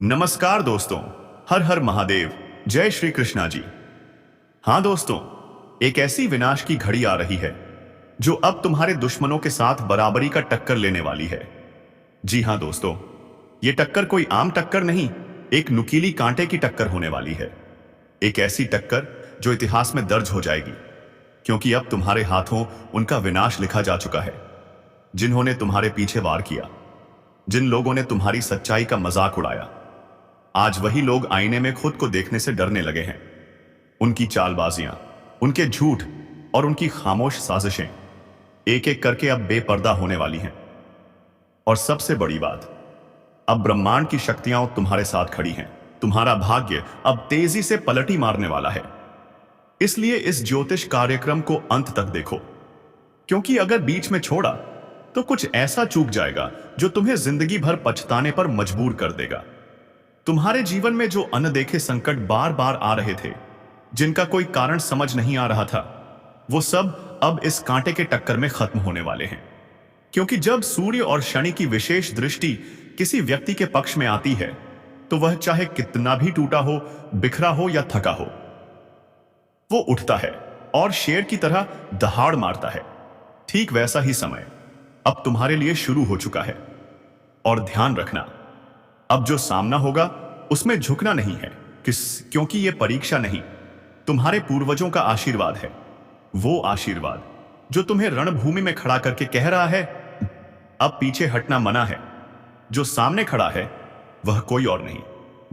नमस्कार दोस्तों। हर हर महादेव। जय श्री कृष्णा जी। हाँ दोस्तों, एक ऐसी विनाश की घड़ी आ रही है जो अब तुम्हारे दुश्मनों के साथ बराबरी का टक्कर लेने वाली है। जी हाँ दोस्तों, ये टक्कर कोई आम टक्कर नहीं, एक नुकीली कांटे की टक्कर होने वाली है। एक ऐसी टक्कर जो इतिहास में दर्ज हो जाएगी, क्योंकि अब तुम्हारे हाथों उनका विनाश लिखा जा चुका है। जिन्होंने तुम्हारे पीछे वार किया, जिन लोगों ने तुम्हारी सच्चाई का मजाक उड़ाया, आज वही लोग आईने में खुद को देखने से डरने लगे हैं। उनकी चालबाजियां, उनके झूठ और उनकी खामोश साजिशें एक एक करके अब बेपर्दा होने वाली हैं। और सबसे बड़ी बात, अब ब्रह्मांड की शक्तियां तुम्हारे साथ खड़ी हैं। तुम्हारा भाग्य अब तेजी से पलटी मारने वाला है। इसलिए इस ज्योतिष कार्यक्रम को अंत तक देखो, क्योंकि अगर बीच में छोड़ा तो कुछ ऐसा चूक जाएगा जो तुम्हें जिंदगी भर पछताने पर मजबूर कर देगा। तुम्हारे जीवन में जो अनदेखे संकट बार बार आ रहे थे, जिनका कोई कारण समझ नहीं आ रहा था, वो सब अब इस कांटे के टक्कर में खत्म होने वाले हैं। क्योंकि जब सूर्य और शनि की विशेष दृष्टि किसी व्यक्ति के पक्ष में आती है, तो वह चाहे कितना भी टूटा हो, बिखरा हो या थका हो, वो उठता है और शेर की तरह दहाड़ मारता है। ठीक वैसा ही समय अब तुम्हारे लिए शुरू हो चुका है। और ध्यान रखना, अब जो सामना होगा उसमें झुकना नहीं है, क्योंकि यह परीक्षा नहीं, तुम्हारे पूर्वजों का आशीर्वाद है। वो आशीर्वाद जो तुम्हें रणभूमि में खड़ा करके कह रहा है, अब पीछे हटना मना है। जो सामने खड़ा है वह कोई और नहीं,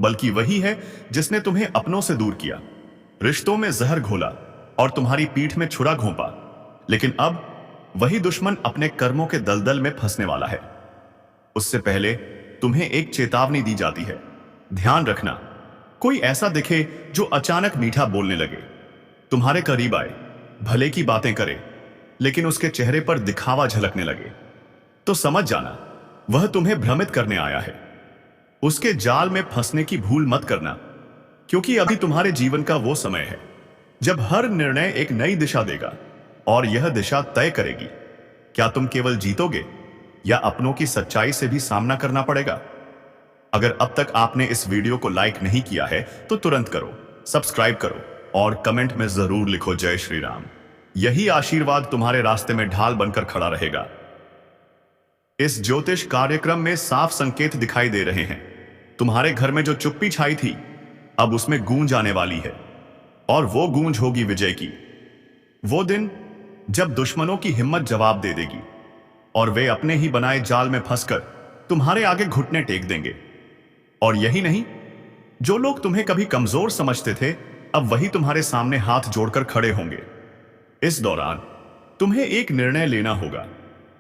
बल्कि वही है जिसने तुम्हें अपनों से दूर किया, रिश्तों में जहर घोला और तुम्हारी पीठ में छुरा घोंपा। लेकिन अब वही दुश्मन अपने कर्मों के दलदल में फंसने वाला है। उससे पहले तुम्हें एक चेतावनी दी जाती है। ध्यान रखना, कोई ऐसा दिखे जो अचानक मीठा बोलने लगे, तुम्हारे करीब आए, भले की बातें करे, लेकिन उसके चेहरे पर दिखावा झलकने लगे, तो समझ जाना वह तुम्हें भ्रमित करने आया है। उसके जाल में फंसने की भूल मत करना, क्योंकि अभी तुम्हारे जीवन का वो समय है जब हर निर्णय एक नई दिशा देगा, और यह दिशा तय करेगी क्या तुम केवल जीतोगे या अपनों की सच्चाई से भी सामना करना पड़ेगा। अगर अब तक आपने इस वीडियो को लाइक नहीं किया है तो तुरंत करो, सब्सक्राइब करो और कमेंट में जरूर लिखो जय श्री राम। यही आशीर्वाद तुम्हारे रास्ते में ढाल बनकर खड़ा रहेगा। इस ज्योतिष कार्यक्रम में साफ संकेत दिखाई दे रहे हैं। तुम्हारे घर में जो चुप्पी छाई थी, अब उसमें गूंज आने वाली है, और वो गूंज होगी विजय की। वो दिन जब दुश्मनों की हिम्मत जवाब दे देगी और वे अपने ही बनाए जाल में फंसकर तुम्हारे आगे घुटने टेक देंगे। और यही नहीं, जो लोग तुम्हें कभी कमजोर समझते थे, अब वही तुम्हारे सामने हाथ जोड़कर खड़े होंगे। इस दौरान तुम्हें एक निर्णय लेना होगा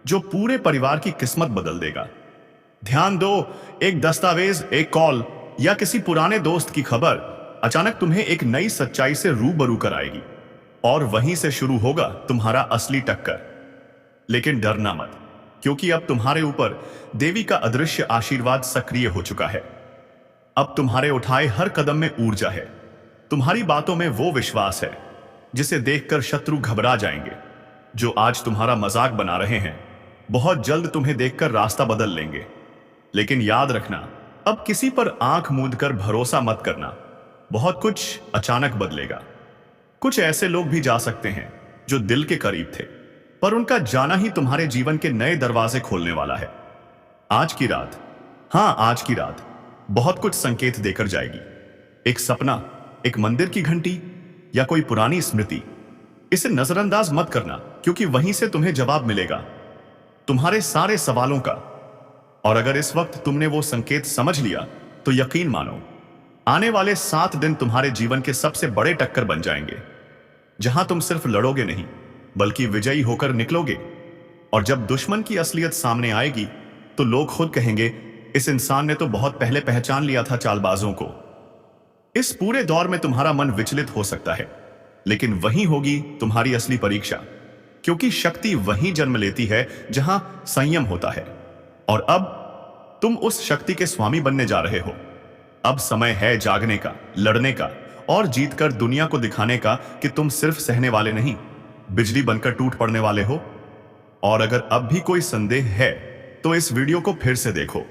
जो पूरे परिवार की किस्मत बदल देगा। ध्यान दो, एक दस्तावेज, एक कॉल या किसी पुराने दोस्त की खबर अचानक तुम्हें एक नई सच्चाई से रूबरू कराएगी, और वहीं से शुरू होगा तुम्हारा असली टक्कर। लेकिन डरना मत, क्योंकि अब तुम्हारे ऊपर देवी का अदृश्य आशीर्वाद सक्रिय हो चुका है। अब तुम्हारे उठाए हर कदम में ऊर्जा है, तुम्हारी बातों में वो विश्वास है जिसे देखकर शत्रु घबरा जाएंगे। जो आज तुम्हारा मजाक बना रहे हैं, बहुत जल्द तुम्हें देखकर रास्ता बदल लेंगे। लेकिन याद रखना, अब किसी पर आंख मूंदकर भरोसा मत करना, बहुत कुछ अचानक बदलेगा। कुछ ऐसे लोग भी जा सकते हैं जो दिल के करीब थे, पर उनका जाना ही तुम्हारे जीवन के नए दरवाजे खोलने वाला है। आज की रात, हाँ आज की रात बहुत कुछ संकेत देकर जाएगी। एक सपना, एक मंदिर की घंटी या कोई पुरानी स्मृति, इसे नजरअंदाज मत करना, क्योंकि वहीं से तुम्हें जवाब मिलेगा तुम्हारे सारे सवालों का। और अगर इस वक्त तुमने वो संकेत समझ लिया तो यकीन मानो, आने वाले 7 दिन तुम्हारे जीवन के सबसे बड़े टक्कर बन जाएंगे, जहां तुम सिर्फ लड़ोगे नहीं बल्कि विजयी होकर निकलोगे। और जब दुश्मन की असलियत सामने आएगी तो लोग खुद कहेंगे, इस इंसान ने तो बहुत पहले पहचान लिया था चालबाजों को। इस पूरे दौर में तुम्हारा मन विचलित हो सकता है, लेकिन वही होगी तुम्हारी असली परीक्षा, क्योंकि शक्ति वहीं जन्म लेती है जहां संयम होता है। और अब तुम उस शक्ति के स्वामी बनने जा रहे हो। अब समय है जागने का, लड़ने का और जीतकर दुनिया को दिखाने का कि तुम सिर्फ सहने वाले नहीं, बिजली बनकर टूट पड़ने वाले हो। और अगर अब भी कोई संदेह है तो इस वीडियो को फिर से देखो।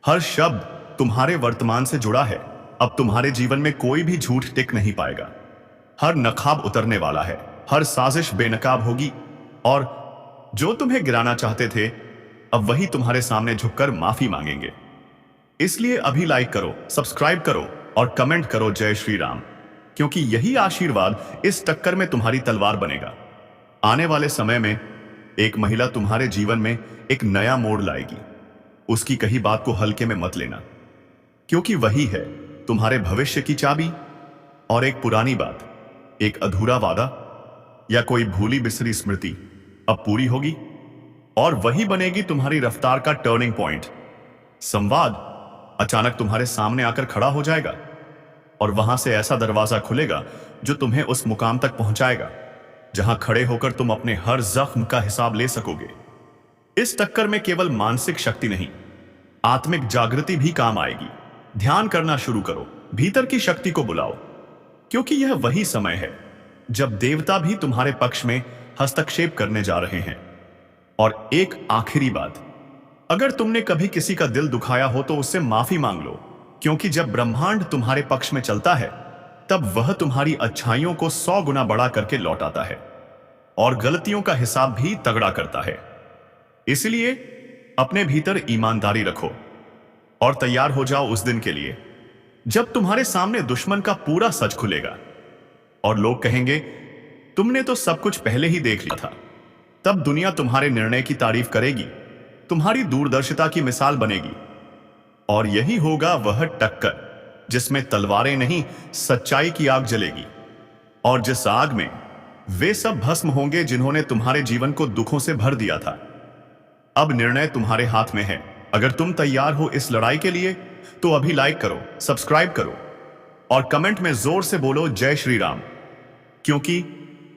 हर शब्द, तुम्हारे वर्तमान से जुड़ा है। अब तुम्हारे जीवन में कोई भी झूठ टिक नहीं पाएगा। हर नकाब उतरने वाला है, हर साजिश बेनकाब होगी, और जो तुम्हें गिराना चाहते थे अब वही तुम्हारे सामने झुककर माफी मांगेंगे। इसलिए अभी लाइक करो, सब्सक्राइब करो और कमेंट करो जय श्री राम, क्योंकि यही आशीर्वाद इस टक्कर में तुम्हारी तलवार बनेगा। आने वाले समय में एक महिला तुम्हारे जीवन में एक नया मोड़ लाएगी। उसकी कही बात को हल्के में मत लेना, क्योंकि वही है तुम्हारे भविष्य की चाबी। और एक पुरानी बात, एक अधूरा वादा या कोई भूली बिसरी स्मृति अब पूरी होगी, और वही बनेगी तुम्हारी रफ्तार का टर्निंग पॉइंट। संवाद अचानक तुम्हारे सामने आकर खड़ा हो जाएगा, और वहां से ऐसा दरवाजा खुलेगा जो तुम्हें उस मुकाम तक पहुंचाएगा जहां खड़े होकर तुम अपने हर जख्म का हिसाब ले सकोगे। इस टक्कर में केवल मानसिक शक्ति नहीं, आत्मिक जागृति भी काम आएगी। ध्यान करना शुरू करो, भीतर की शक्ति को बुलाओ, क्योंकि यह वही समय है जब देवता भी तुम्हारे पक्ष में हस्तक्षेप करने जा रहे हैं। और एक आखिरी बात, अगर तुमने कभी किसी का दिल दुखाया हो तो उससे माफी मांग लो, क्योंकि जब ब्रह्मांड तुम्हारे पक्ष में चलता है तब वह तुम्हारी अच्छाइयों को 100 गुना बढ़ा करके लौटाता है और गलतियों का हिसाब भी तगड़ा करता है। इसलिए अपने भीतर ईमानदारी रखो और तैयार हो जाओ उस दिन के लिए जब तुम्हारे सामने दुश्मन का पूरा सच खुलेगा और लोग कहेंगे तुमने तो सब कुछ पहले ही देख लिया था। तब दुनिया तुम्हारे निर्णय की तारीफ करेगी, तुम्हारी दूरदर्शिता की मिसाल बनेगी, और यही होगा वह टक्कर जिसमें तलवारें नहीं सच्चाई की आग जलेगी, और जिस आग में वे सब भस्म होंगे जिन्होंने तुम्हारे जीवन को दुखों से भर दिया था। अब निर्णय तुम्हारे हाथ में है। अगर तुम तैयार हो इस लड़ाई के लिए तो अभी लाइक करो, सब्सक्राइब करो और कमेंट में जोर से बोलो जय श्री राम, क्योंकि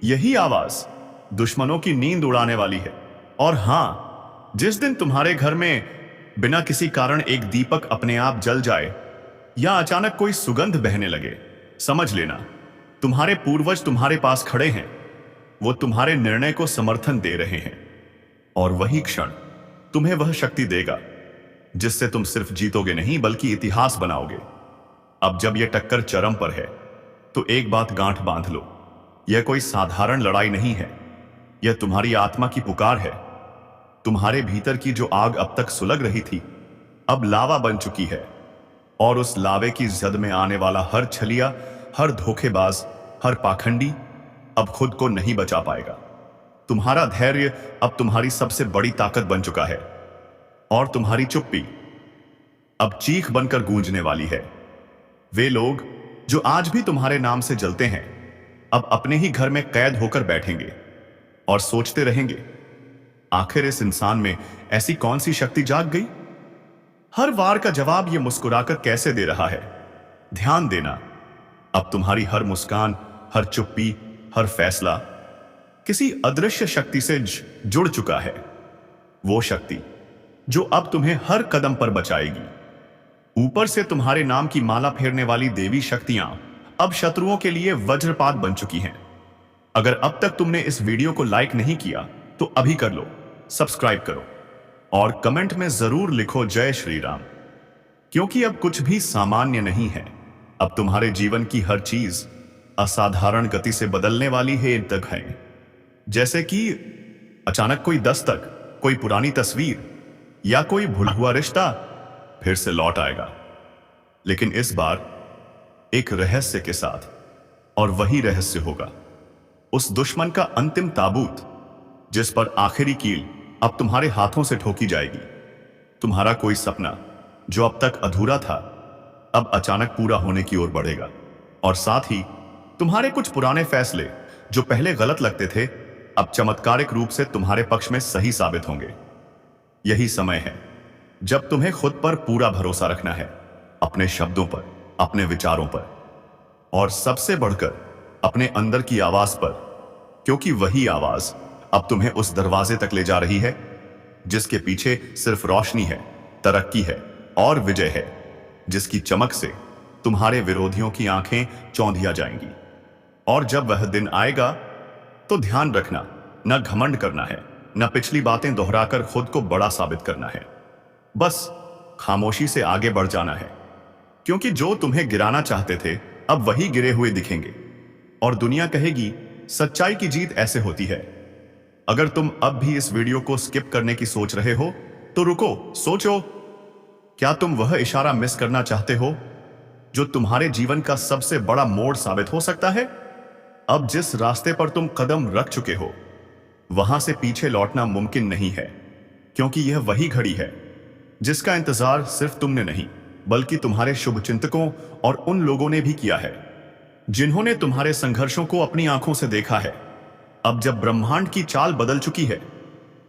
यही आवाज दुश्मनों की नींद उड़ाने वाली है। और हां, जिस दिन तुम्हारे घर में बिना किसी कारण एक दीपक अपने आप जल जाए या अचानक कोई सुगंध बहने लगे, समझ लेना तुम्हारे पूर्वज तुम्हारे पास खड़े हैं। वो तुम्हारे निर्णय को समर्थन दे रहे हैं, और वही क्षण तुम्हें वह शक्ति देगा जिससे तुम सिर्फ जीतोगे नहीं बल्कि इतिहास बनाओगे। अब जब यह टक्कर चरम पर है तो एक बात गांठ बांध लो, यह कोई साधारण लड़ाई नहीं है, यह तुम्हारी आत्मा की पुकार है। तुम्हारे भीतर की जो आग अब तक सुलग रही थी अब लावा बन चुकी है, और उस लावे की जद में आने वाला हर छलिया, हर धोखेबाज, हर पाखंडी अब खुद को नहीं बचा पाएगा। तुम्हारा धैर्य अब तुम्हारी सबसे बड़ी ताकत बन चुका है, और तुम्हारी चुप्पी अब चीख बनकर गूंजने वाली है। वे लोग जो आज भी तुम्हारे नाम से जलते हैं अब अपने ही घर में कैद होकर बैठेंगे और सोचते रहेंगे, आखिर इस इंसान में ऐसी कौन सी शक्ति जाग गई। हर वार का जवाब ये मुस्कुराकर कैसे दे रहा है। ध्यान देना, अब तुम्हारी हर मुस्कान, हर चुप्पी, हर फैसला किसी अदृश्य शक्ति से जुड़ चुका है। वो शक्ति जो अब तुम्हें हर कदम पर बचाएगी। ऊपर से तुम्हारे नाम की माला फेरने वाली देवी शक्तियां अब शत्रुओं के लिए वज्रपात बन चुकी हैं। अगर अब तक तुमने इस वीडियो को लाइक नहीं किया तो अभी कर लो, सब्सक्राइब करो और कमेंट में जरूर लिखो जय श्री राम, क्योंकि अब कुछ भी सामान्य नहीं है। अब तुम्हारे जीवन की हर चीज असाधारण गति से बदलने वाली है तक है। जैसे कि अचानक कोई दस्तक, कोई पुरानी तस्वीर या कोई भूला हुआ रिश्ता फिर से लौट आएगा, लेकिन इस बार एक रहस्य के साथ। और वही रहस्य होगा उस दुश्मन का अंतिम ताबूत जिस पर आखिरी कील अब तुम्हारे हाथों से ठोकी जाएगी। तुम्हारा कोई सपना जो अब तक अधूरा था अब अचानक पूरा होने की ओर बढ़ेगा, और साथ ही तुम्हारे कुछ पुराने फैसले जो पहले गलत लगते थे अब चमत्कारिक रूप से तुम्हारे पक्ष में सही साबित होंगे। यही समय है जब तुम्हें खुद पर पूरा भरोसा रखना है, अपने शब्दों पर, अपने विचारों पर, और सबसे बढ़कर अपने अंदर की आवाज पर, क्योंकि वही आवाज अब तुम्हें उस दरवाजे तक ले जा रही है जिसके पीछे सिर्फ रोशनी है, तरक्की है और विजय है, जिसकी चमक से तुम्हारे विरोधियों की आंखें चौंधिया जाएंगी। और जब वह दिन आएगा तो ध्यान रखना, न घमंड करना है, न पिछली बातें दोहराकर खुद को बड़ा साबित करना है। बस खामोशी से आगे बढ़ जाना है, क्योंकि जो तुम्हें गिराना चाहते थे अब वही गिरे हुए दिखेंगे और दुनिया कहेगी सच्चाई की जीत ऐसे होती है। अगर तुम अब भी इस वीडियो को स्किप करने की सोच रहे हो तो रुको, सोचो, क्या तुम वह इशारा मिस करना चाहते हो जो तुम्हारे जीवन का सबसे बड़ा मोड़ साबित हो सकता है? अब जिस रास्ते पर तुम कदम रख चुके हो वहां से पीछे लौटना मुमकिन नहीं है, क्योंकि यह वही घड़ी है जिसका इंतजार सिर्फ तुमने नहीं बल्कि तुम्हारे शुभचिंतकों और उन लोगों ने भी किया है जिन्होंने तुम्हारे संघर्षों को अपनी आंखों से देखा है। अब जब ब्रह्मांड की चाल बदल चुकी है,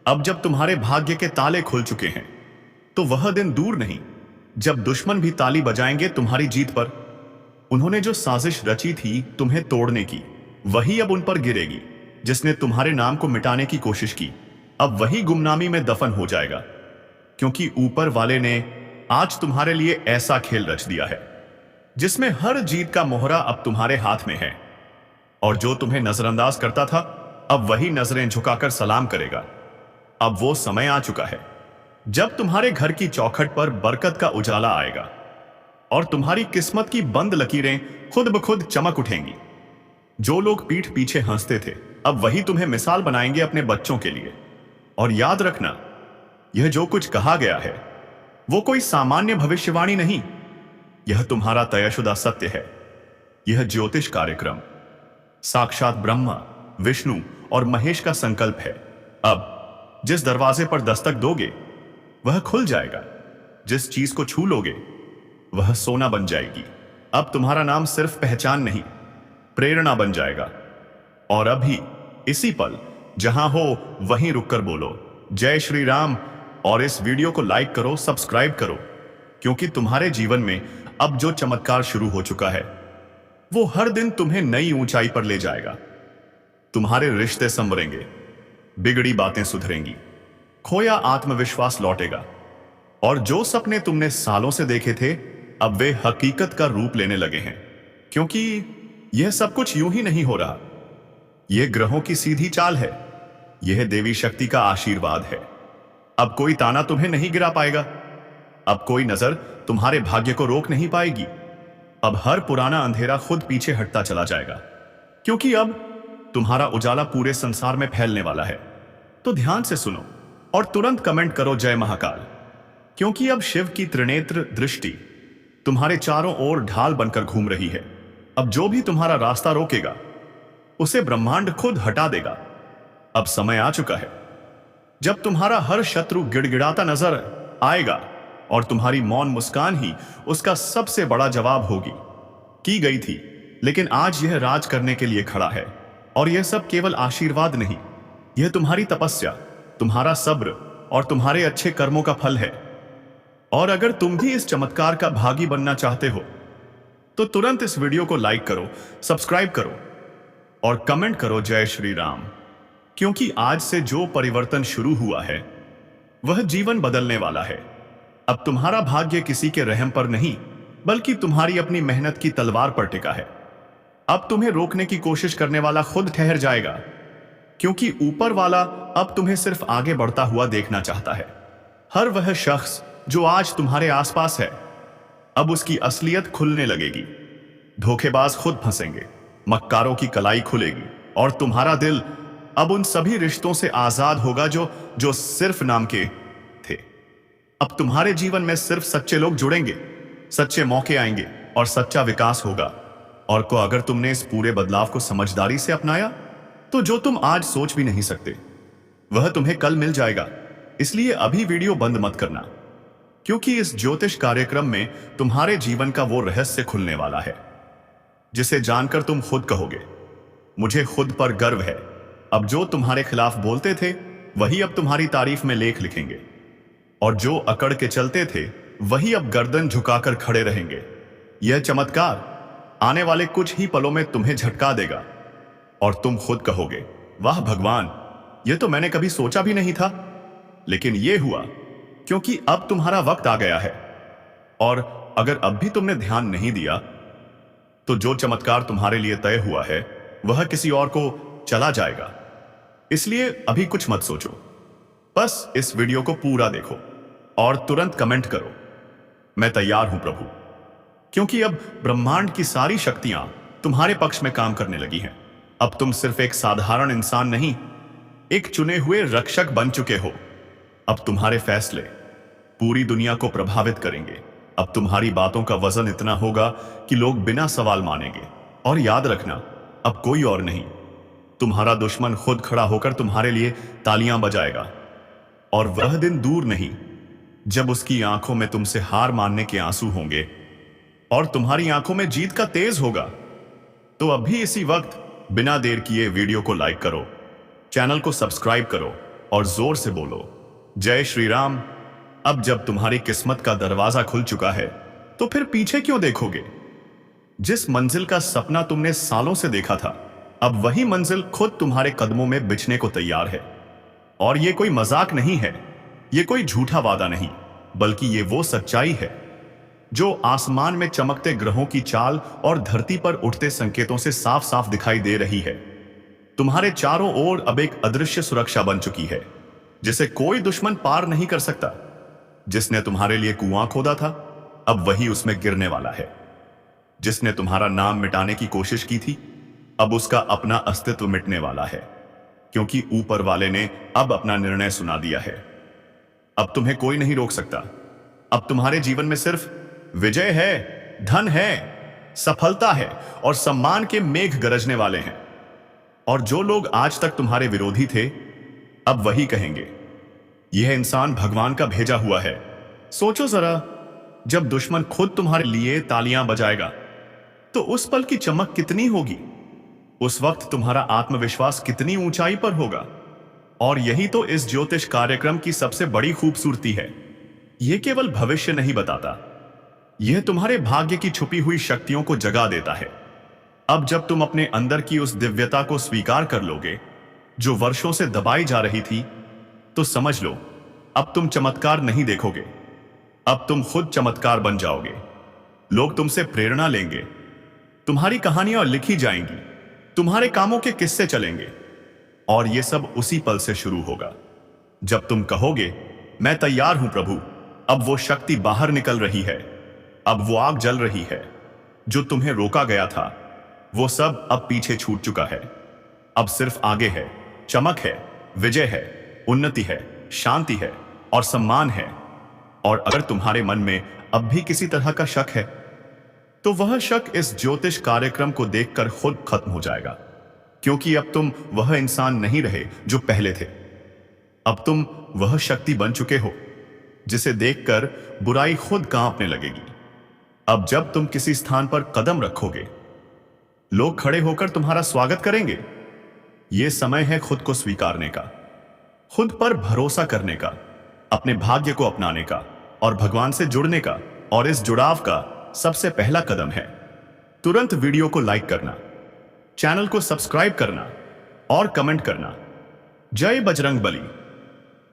अब जब तुम्हारे भाग्य के ताले खुल चुके हैं, तो वह दिन दूर नहीं जब दुश्मन भी ताली बजाएंगे तुम्हारी जीत पर। उन्होंने जो साजिश रची थी तुम्हें तोड़ने की, वही अब उन पर गिरेगी। जिसने तुम्हारे नाम को मिटाने की कोशिश की अब वही गुमनामी में दफन हो जाएगा, क्योंकि ऊपर वाले ने आज तुम्हारे लिए ऐसा खेल रच दिया है जिसमें हर जीत का मोहरा अब तुम्हारे हाथ में है। और जो तुम्हें नजरअंदाज करता था अब वही नजरें झुकाकर सलाम करेगा। अब वो समय आ चुका है जब तुम्हारे घर की चौखट पर बरकत का उजाला आएगा और तुम्हारी किस्मत की बंद लकीरें खुद ब खुद चमक उठेंगी। जो लोग पीठ पीछे हंसते थे अब वही तुम्हें मिसाल बनाएंगे अपने बच्चों के लिए। और याद रखना, यह जो कुछ कहा गया है वो कोई सामान्य भविष्यवाणी नहीं, यह तुम्हारा तयशुदा सत्य है। यह ज्योतिष कार्यक्रम साक्षात ब्रह्मा, विष्णु और महेश का संकल्प है। अब जिस दरवाजे पर दस्तक दोगे वह खुल जाएगा, जिस चीज को छू लोगे वह सोना बन जाएगी। अब तुम्हारा नाम सिर्फ पहचान नहीं, प्रेरणा बन जाएगा। और अभी इसी पल जहां हो वहीं रुककर बोलो जय श्री राम, और इस वीडियो को लाइक करो, सब्सक्राइब करो, क्योंकि तुम्हारे जीवन में अब जो चमत्कार शुरू हो चुका है वो हर दिन तुम्हें नई ऊंचाई पर ले जाएगा। तुम्हारे रिश्ते संवरेंगे, बिगड़ी बातें सुधरेंगी, खोया आत्मविश्वास लौटेगा, और जो सपने तुमने सालों से देखे थे अब वे हकीकत का रूप लेने लगे हैं। क्योंकि यह सब कुछ यूं ही नहीं हो रहा, यह ग्रहों की सीधी चाल है, यह देवी शक्ति का आशीर्वाद है। अब कोई ताना तुम्हें नहीं गिरा पाएगा, अब कोई नजर तुम्हारे भाग्य को रोक नहीं पाएगी। अब हर पुराना अंधेरा खुद पीछे हटता चला जाएगा, क्योंकि अब तुम्हारा उजाला पूरे संसार में फैलने वाला है। तो ध्यान से सुनो और तुरंत कमेंट करो जय महाकाल, क्योंकि अब शिव की त्रिनेत्र दृष्टि तुम्हारे चारों ओर ढाल बनकर घूम रही है। अब जो भी तुम्हारा रास्ता रोकेगा उसे ब्रह्मांड खुद हटा देगा। अब समय आ चुका है जब तुम्हारा हर शत्रु गिड़गिड़ाता नजर आएगा और तुम्हारी मौन मुस्कान ही उसका सबसे बड़ा जवाब होगी। की गई थी, लेकिन आज यह राज करने के लिए खड़ा है। और यह सब केवल आशीर्वाद नहीं, यह तुम्हारी तपस्या, तुम्हारा सब्र और तुम्हारे अच्छे कर्मों का फल है। और अगर तुम भी इस चमत्कार का भागी बनना चाहते हो तो तुरंत इस वीडियो को लाइक करो, सब्सक्राइब करो और कमेंट करो जय श्री राम, क्योंकि आज से जो परिवर्तन शुरू हुआ है वह जीवन बदलने वाला है। अब तुम्हारा भाग्य किसी के रहम पर नहीं बल्कि तुम्हारी अपनी मेहनत की तलवार पर टिका है। अब तुम्हें रोकने की कोशिश करने वाला खुद ठहर जाएगा, क्योंकि ऊपर वाला अब तुम्हें सिर्फ आगे बढ़ता हुआ देखना चाहता है। हर वह शख्स जो आज तुम्हारे आसपास है अब उसकी असलियत खुलने लगेगी। धोखेबाज खुद फंसेंगे, मक्कारों की कलाई खुलेगी और तुम्हारा दिल अब उन सभी रिश्तों से आजाद होगा जो सिर्फ नाम के थे। अब तुम्हारे जीवन में सिर्फ सच्चे लोग जुड़ेंगे, सच्चे मौके आएंगे और सच्चा विकास होगा। और अगर तुमने इस पूरे बदलाव को समझदारी से अपनाया तो जो तुम आज सोच भी नहीं सकते वह तुम्हें कल मिल जाएगा। इसलिए अभी वीडियो बंद मत करना, क्योंकि इस ज्योतिष कार्यक्रम में तुम्हारे जीवन का वो रहस्य खुलने वाला है जिसे जानकर तुम खुद कहोगे मुझे खुद पर गर्व है। अब जो तुम्हारे खिलाफ बोलते थे वही अब तुम्हारी तारीफ में लेख लिखेंगे, और जो अकड़ के चलते थे वही अब गर्दन झुकाकर खड़े रहेंगे। यह चमत्कार आने वाले कुछ ही पलों में तुम्हें झटका देगा और तुम खुद कहोगे वाह भगवान, यह तो मैंने कभी सोचा भी नहीं था, लेकिन यह हुआ क्योंकि अब तुम्हारा वक्त आ गया है। और अगर अब भी तुमने ध्यान नहीं दिया तो जो चमत्कार तुम्हारे लिए तय हुआ है वह किसी और को चला जाएगा। इसलिए अभी कुछ मत सोचो, बस इस वीडियो को पूरा देखो और तुरंत कमेंट करो मैं तैयार हूं प्रभु, क्योंकि अब ब्रह्मांड की सारी शक्तियां तुम्हारे पक्ष में काम करने लगी हैं। अब तुम सिर्फ एक साधारण इंसान नहीं, एक चुने हुए रक्षक बन चुके हो। अब तुम्हारे फैसले पूरी दुनिया को प्रभावित करेंगे। अब तुम्हारी बातों का वजन इतना होगा कि लोग बिना सवाल मानेंगे। और याद रखना, अब कोई और नहीं, तुम्हारा दुश्मन खुद खड़ा होकर तुम्हारे लिए तालियां बजाएगा। और वह दिन दूर नहीं जब उसकी आंखों में तुमसे हार मानने के आंसू होंगे और तुम्हारी आंखों में जीत का तेज होगा। तो अभी इसी वक्त बिना देर किए वीडियो को लाइक करो, चैनल को सब्सक्राइब करो और जोर से बोलो जय श्री राम। अब जब तुम्हारी किस्मत का दरवाजा खुल चुका है तो फिर पीछे क्यों देखोगे? जिस मंजिल का सपना तुमने सालों से देखा था, अब वही मंजिल खुद तुम्हारे कदमों में बिछने को तैयार है। और ये कोई मजाक नहीं है, ये कोई झूठा वादा नहीं, बल्कि ये वो सच्चाई है जो आसमान में चमकते ग्रहों की चाल और धरती पर उठते संकेतों से साफ साफ दिखाई दे रही है। तुम्हारे चारों ओर अब एक अदृश्य सुरक्षा बन चुकी है जिसे कोई दुश्मन पार नहीं कर सकता। जिसने तुम्हारे लिए कुआं खोदा था, अब वही उसमें गिरने वाला है। जिसने तुम्हारा नाम मिटाने की कोशिश की थी, अब उसका अपना अस्तित्व मिटने वाला है, क्योंकि ऊपर वाले ने अब अपना निर्णय सुना दिया है। अब तुम्हें कोई नहीं रोक सकता। अब तुम्हारे जीवन में सिर्फ विजय है, धन है, सफलता है और सम्मान के मेघ गरजने वाले हैं। और जो लोग आज तक तुम्हारे विरोधी थे, अब वही कहेंगे, यह इंसान भगवान का भेजा हुआ है। सोचो जरा, जब दुश्मन खुद तुम्हारे लिए तालियां बजाएगा तो उस पल की चमक कितनी होगी। उस वक्त तुम्हारा आत्मविश्वास कितनी ऊंचाई पर होगा। और यही तो इस ज्योतिष कार्यक्रम की सबसे बड़ी खूबसूरती है। यह केवल भविष्य नहीं बताता, यह तुम्हारे भाग्य की छुपी हुई शक्तियों को जगा देता है। अब जब तुम अपने अंदर की उस दिव्यता को स्वीकार कर लोगे जो वर्षों से दबाई जा रही थी, तो समझ लो, अब तुम चमत्कार नहीं देखोगे, अब तुम खुद चमत्कार बन जाओगे। लोग तुमसे प्रेरणा लेंगे, तुम्हारी कहानियां लिखी जाएंगी, तुम्हारे कामों के किस्से चलेंगे। और यह सब उसी पल से शुरू होगा जब तुम कहोगे, मैं तैयार हूं प्रभु। अब वो शक्ति बाहर निकल रही है, अब वो आग जल रही है। जो तुम्हें रोका गया था, वो सब अब पीछे छूट चुका है। अब सिर्फ आगे है, चमक है, विजय है, उन्नति है, शांति है और सम्मान है। और अगर तुम्हारे मन में अब भी किसी तरह का शक है, तो वह शक इस ज्योतिष कार्यक्रम को देखकर खुद खत्म हो जाएगा। क्योंकि अब तुम वह इंसान नहीं रहे जो पहले थे। अब तुम वह शक्ति बन चुके हो जिसे देखकर बुराई खुद कांपने लगेगी। अब जब तुम किसी स्थान पर कदम रखोगे, लोग खड़े होकर तुम्हारा स्वागत करेंगे। यह समय है खुद को स्वीकारने का, खुद पर भरोसा करने का, अपने भाग्य को अपनाने का और भगवान से जुड़ने का। और इस जुड़ाव का सबसे पहला कदम है तुरंत वीडियो को लाइक करना, चैनल को सब्सक्राइब करना और कमेंट करना, जय बजरंग बली।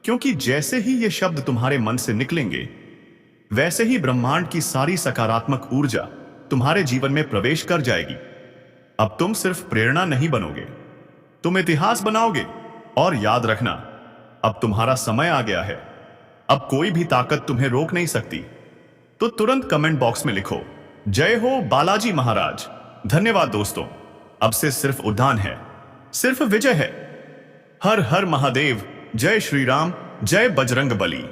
क्योंकि जैसे ही ये शब्द तुम्हारे मन से निकलेंगे, वैसे ही ब्रह्मांड की सारी सकारात्मक ऊर्जा तुम्हारे जीवन में प्रवेश कर जाएगी। अब तुम सिर्फ प्रेरणा नहीं बनोगे, तुम इतिहास बनाओगे। और याद रखना, अब तुम्हारा समय आ गया है। अब कोई भी ताकत तुम्हें रोक नहीं सकती। तो तुरंत कमेंट बॉक्स में लिखो, जय हो बालाजी महाराज। धन्यवाद दोस्तों। अब से सिर्फ उद्यान है, सिर्फ विजय है। हर हर महादेव। जय श्री राम, जय बजरंग बली।